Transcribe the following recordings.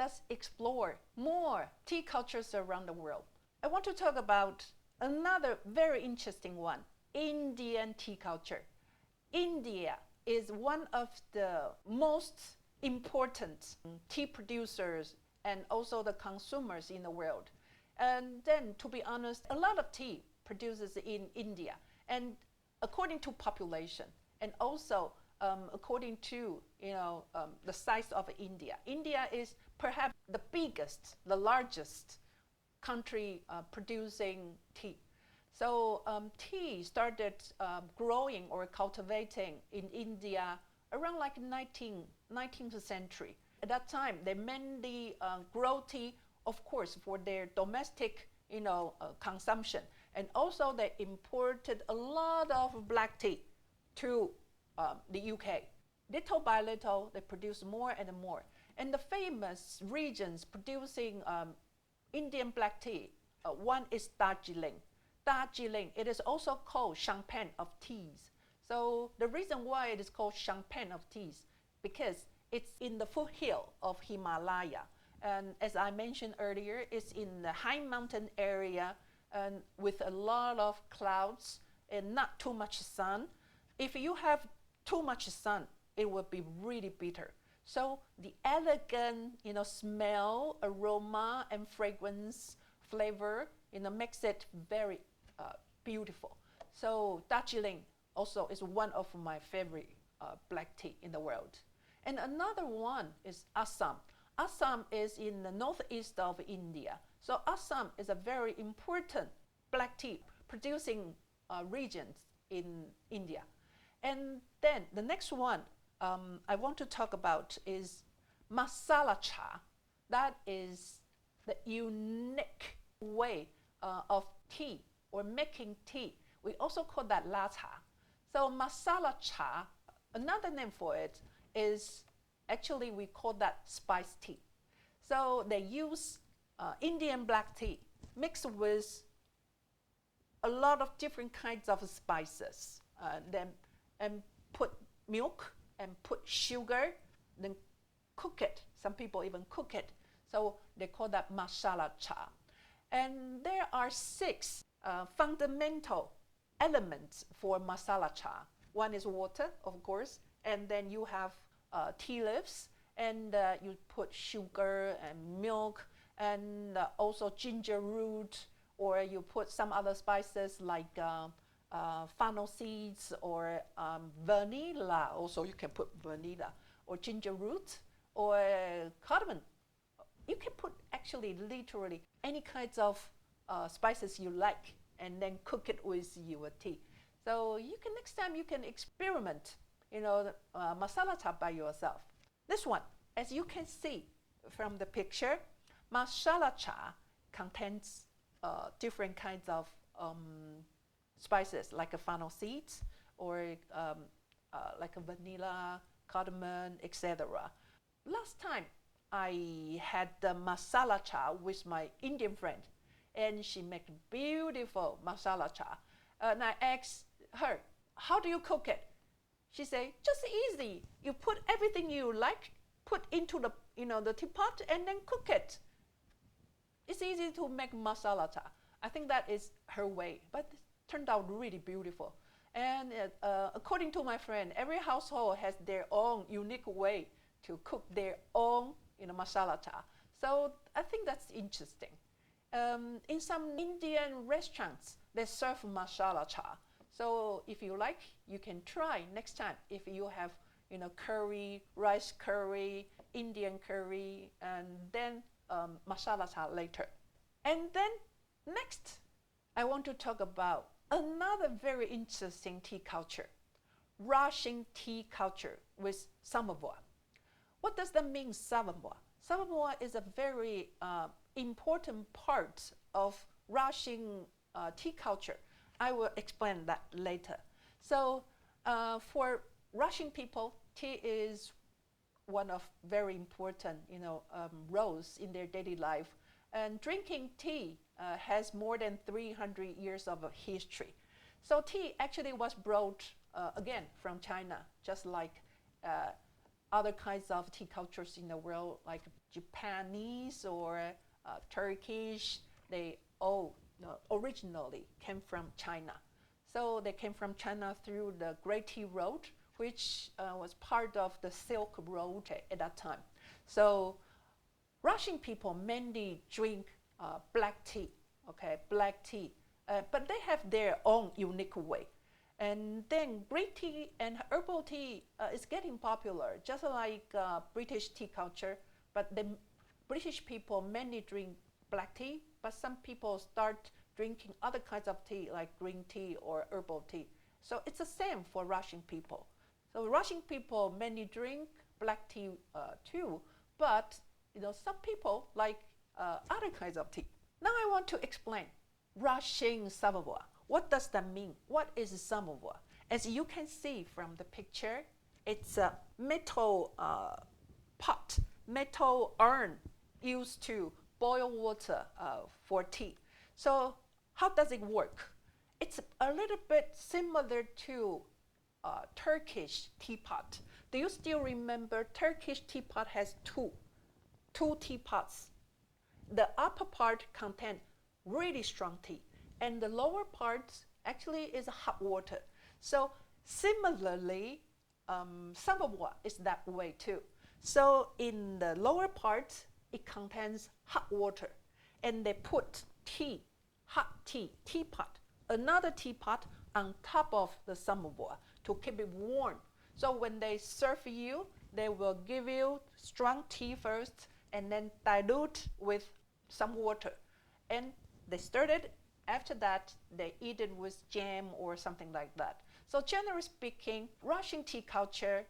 us explore more tea cultures around the world. I want to talk about another very interesting one, Indian tea culture. India is one of the most important tea producers and also the consumers in the world. And then, to be honest, a lot of tea produces in India, and according to population, and also according to the size of India. India is perhaps the biggest, the largest country producing tea. So tea started growing or cultivating in India around like 19th century. At that time, they mainly grow tea, of course, for their domestic consumption. And also they imported a lot of black tea to the UK. Little by little, they produce more and more. And the famous regions producing Indian black tea, one is Darjeeling. Darjeeling, it is also called champagne of teas. So the reason why it is called champagne of teas, because it's in the foothill of Himalaya. And as I mentioned earlier, it's in the high mountain area and with a lot of clouds and not too much sun. If you have too much sun, it will be really bitter. So the elegant, smell, aroma, and fragrance, flavor, makes it very beautiful. So Darjeeling also is one of my favorite black tea in the world. And another one is Assam. Assam is in the northeast of India. So Assam is a very important black tea producing regions in India. And then the next one I want to talk about is masala cha. That is the unique way of tea or making tea. We also call that la cha. So masala cha, another name for it is actually we call that spice tea. So they use Indian black tea mixed with a lot of different kinds of spices. And put milk and put sugar, then cook it. Some people even cook it. So they call that masala cha. And there are 6 fundamental elements for masala cha. One is water, of course, and then you have tea leaves, and you put sugar and milk, and also ginger root, or you put some other spices like fennel seeds or vanilla. Also, you can put vanilla or ginger root or cardamom. You can put actually literally any kinds of spices you like, and then cook it with your tea. So next time you can experiment, masala cha by yourself. This one, as you can see from the picture, masala cha contains different kinds of spices like a fennel seeds or like a vanilla, cardamom, etc. Last time I had the masala cha with my Indian friend, and she made beautiful masala cha. And I asked her, how do you cook it? She said, just easy. You put everything you like, put into the the teapot, and then cook it. It's easy to make masala cha. I think that is her way, but it turned out really beautiful. And according to my friend, every household has their own unique way to cook their own masala cha. So I think that's interesting. In some Indian restaurants, they serve masala cha. So if you like, you can try next time if you have curry, rice curry, Indian curry, and then masala cha later. And then next, I want to talk about another very interesting tea culture, Russian tea culture with samovar. What does that mean, samovar? Samovar is a very important part of Russian tea culture. I will explain that later. So for Russian people, tea is one of very important roles in their daily life. And drinking tea has more than 300 years of history. So tea actually was brought again from China, just like other kinds of tea cultures in the world, like Japanese or Turkish. They all originally came from China. So they came from China through the Great Tea Road, which was part of the Silk Road at that time. So Russian people mainly drink black tea, okay, black tea, but they have their own unique way. And then green tea and herbal tea is getting popular, just like British tea culture, but the British people mainly drink black tea, but some people start drinking other kinds of tea like green tea or herbal tea. So it's the same for Russian people. So Russian people mainly drink black tea too, but some people like other kinds of tea. Now I want to explain Russian samovar. What does that mean? What is a samovar? As you can see from the picture, it's a metal pot, metal urn used to boil water for tea. So how does it work? It's a little bit similar to Turkish teapot. Do you still remember Turkish teapot has two teapots? The upper part contains really strong tea, and the lower part actually is hot water. So similarly, samovar is that way too. So in the lower part, it contains hot water, and they put tea, hot tea, teapot, another teapot on top of the samovar to keep it warm. So when they serve you, they will give you strong tea first and then dilute with some water. And they stir it. After that, they eat it with jam or something like that. So generally speaking, Russian tea culture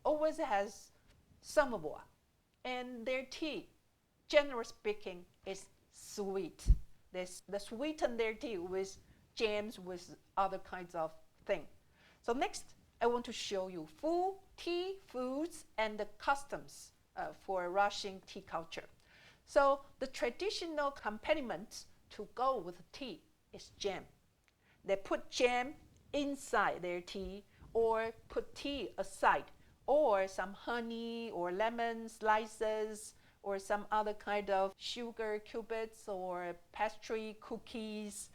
always has samovar. And their tea, generally speaking, is sweet. They sweeten their tea with jams, with other kinds of things. So next, I want to show you tea, foods, and the customs for Russian tea culture. So the traditional accompaniment to go with tea is jam. They put jam inside their tea or put tea aside, or some honey or lemon slices or some other kind of sugar cubits or pastry cookies.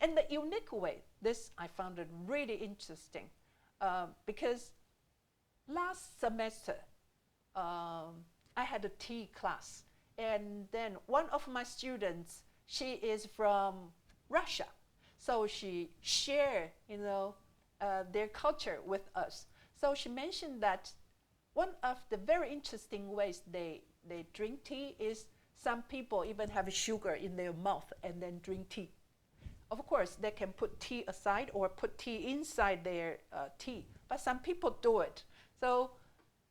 And the unique way, this I found it really interesting because last semester I had a tea class, and then one of my students, she is from Russia, so she shared their culture with us. So she mentioned that one of the very interesting ways they drink tea is some people even have sugar in their mouth and then drink tea. Of course, they can put tea aside or put tea inside their tea, but some people do it. So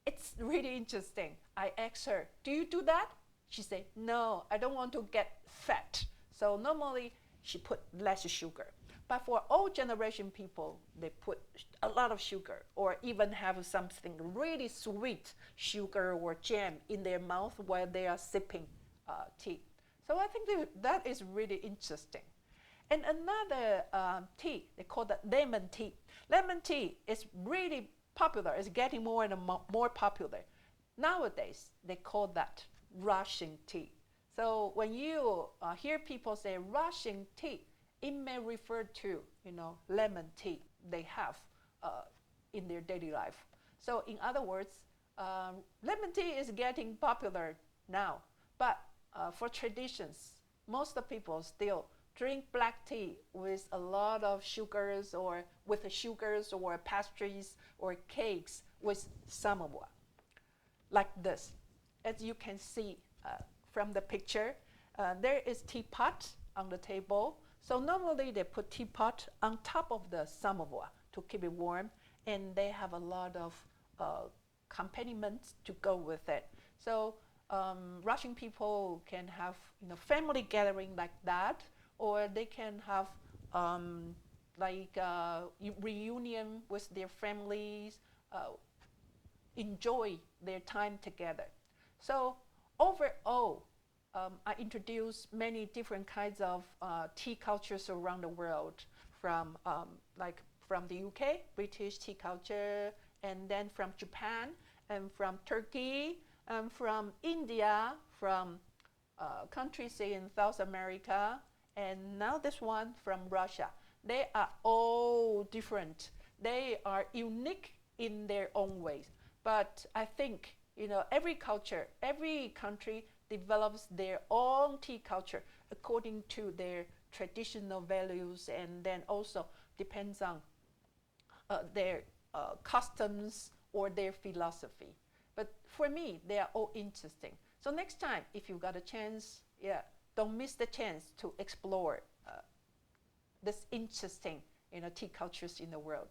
it's really interesting. I asked her, do you do that? She said, no, I don't want to get fat. So normally she put less sugar. But for old generation people, they put a lot of sugar or even have something really sweet, sugar or jam in their mouth while they are sipping tea. So I think that is really interesting. And another tea, they call that lemon tea. Lemon tea is really popular. It's getting more and more popular. Nowadays, they call that Russian tea. So when you hear people say Russian tea, it may refer to lemon tea they have in their daily life. So in other words, lemon tea is getting popular now. But for traditions, most of people still drink black tea with a lot of sugars or pastries or cakes with samovar, like this. As you can see from the picture, there is teapot on the table. So normally they put teapot on top of the samovar to keep it warm, and they have a lot of accompaniments to go with it. So Russian people can have family gathering like that, or they can have reunion with their families, enjoy their time together. So overall, I introduced many different kinds of tea cultures around the world, from the UK, British tea culture, and then from Japan, and from Turkey, and from India, from countries in South America, and now this one from Russia. They are all different. They are unique in their own ways. But I think, every culture, every country develops their own tea culture according to their traditional values, and then also depends on their customs or their philosophy. But for me, they are all interesting. So next time, if you got a chance, don't miss the chance to explore this interesting, tea cultures in the world.